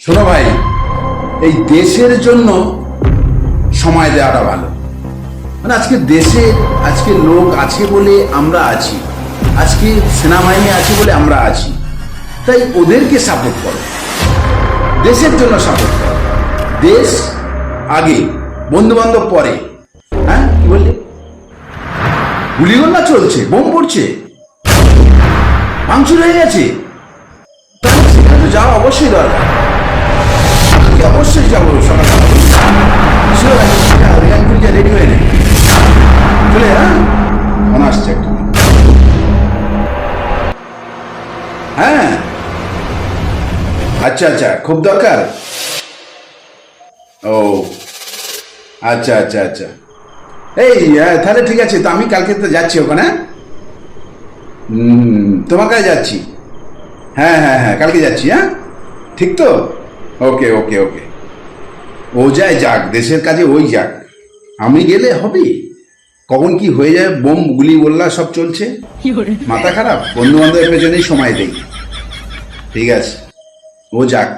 শোনো ভাই, এই দেশের জন্য সময় দেওয়াটা ভালো। মানে আজকে দেশে আজকে লোক আছে বলে আমরা আছি, আজকে সেনাবাহিনী আছে বলে আমরা আছি, তাই ওদেরকে সাপোর্ট করো, দেশের জন্য সাপোর্ট করো। দেশ আগে, বন্ধু বান্ধব পরে। হ্যাঁ কি বললি? গুলিগোল্লা চলছে, বোম পড়ছে, ভাঙচুর হয়ে গেছে, তাহলে সেখানে তো যাওয়া অবশ্যই দরকার। আমি অবশ্যই যাবো সকাল রেডি হয়ে নেই চলে। হ্যাঁ মনে আসছে একটু। হ্যাঁ আচ্ছা আচ্ছা, খুব দরকার। ও আচ্ছা আচ্ছা আচ্ছা, এই তাহলে ঠিক আছে, তো আমি কালকে তো যাচ্ছি ওখানে। তোমার কাছে যাচ্ছি। হ্যাঁ হ্যাঁ হ্যাঁ, কালকে যাচ্ছি। হ্যাঁ ঠিক তো? ওকে ওকে ওকে। ও যায় যাক, দেশের কাজে ওই যাক, আমি গেলে হবে? কখন কি হয়ে যায়, বোম গুলি গোল্লা সব চলছে, মাথা খারাপ। বন্ধু বান্ধবের পেছনেই সময় দেই। ঠিক আছে, ও যাক।